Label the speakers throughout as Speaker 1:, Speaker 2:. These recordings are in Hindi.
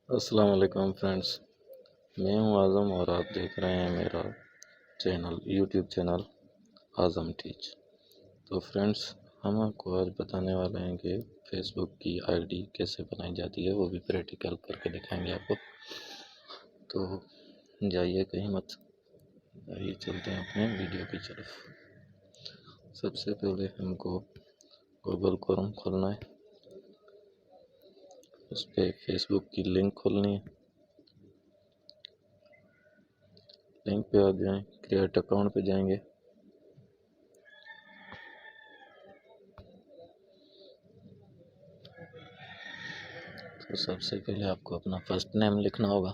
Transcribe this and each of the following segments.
Speaker 1: अस्सलाम वालेकुम फ्रेंड्स। मैं हूं आज़म और आप देख रहे हैं मेरा यूट्यूब चैनल आज़म टीच। तो फ्रेंड्स, हम आपको आज बताने वाले हैं कि फेसबुक की आईडी कैसे बनाई जाती है, वो भी प्रैक्टिकल करके दिखाएंगे आपको। तो जाइए कहीं मत, आइए चलते हैं अपने वीडियो की तरफ। सबसे पहले हमको गूगल क्रोम खोलना है, उस पर फेसबुक की लिंक खोलनी है। लिंक पे आ जाएं, क्रिएट अकाउंट पे जाएंगे। तो सबसे पहले आपको अपना फर्स्ट नेम लिखना होगा।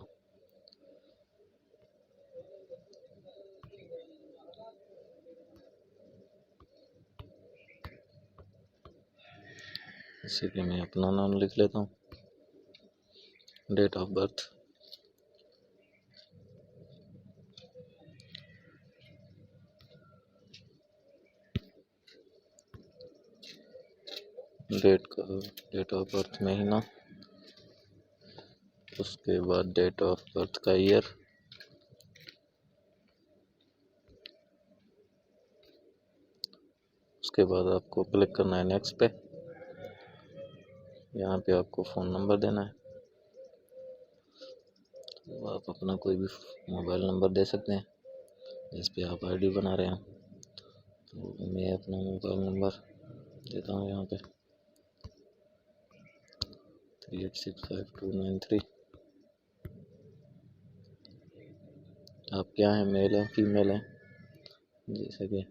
Speaker 1: जैसे कि मैं अपना नाम लिख लेता हूँ। Date of birth, date of birth महीना, उसके बाद डेट ऑफ बर्थ का ईयर, उसके बाद आपको क्लिक करना है नेक्स्ट पे। यहाँ पे आपको फ़ोन नंबर देना है। तो आप अपना कोई भी मोबाइल नंबर दे सकते हैं जिस पे आप आईडी बना रहे हैं। तो मैं अपना मोबाइल नंबर देता हूँ यहाँ पे 3865 293। आप क्या हैं, मेल हैं फीमेल हैं? जैसे कि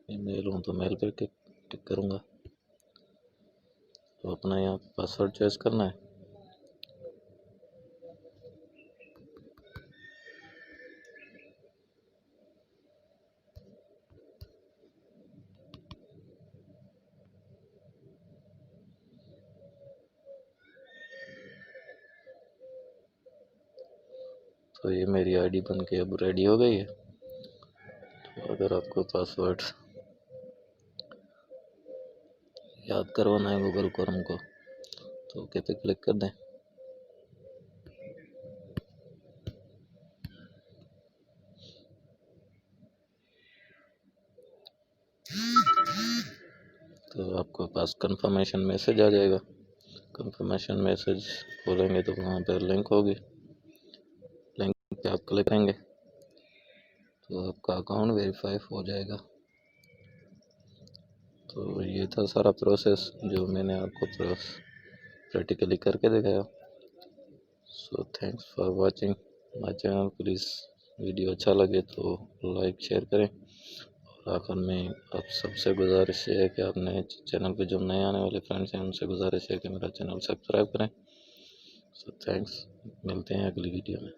Speaker 1: मैं मेल हूँ तो मेल पे टिक करूँगा। तो अपना यहाँ पासवर्ड चॉइस करना है। तो ये मेरी आईडी बन के अब रेडी हो गई है। तो अगर आपको पासवर्ड याद करवाना है गूगल क्रोम को, तो ओके पे क्लिक कर दें। तो आपको पास कंफर्मेशन मैसेज आ जाएगा। कंफर्मेशन मैसेज खोलेंगे तो वहाँ पर लिंक होगी। लिंक पे आप क्लिक करेंगे तो आपका अकाउंट वेरीफाई हो जाएगा। तो ये था सारा प्रोसेस जो मैंने आपको प्रैक्टिकली करके दिखाया। So thanks for watching my channel. Please video अच्छा लगे तो लाइक शेयर करें। और आखिर में आप सबसे गुजारिश है कि आप नए चैनल पे जो नए आने वाले फ्रेंड्स हैं उनसे गुजारिश है कि मेरा चैनल सब्सक्राइब करें। सो थैंक्स, मिलते हैं अगली वीडियो में।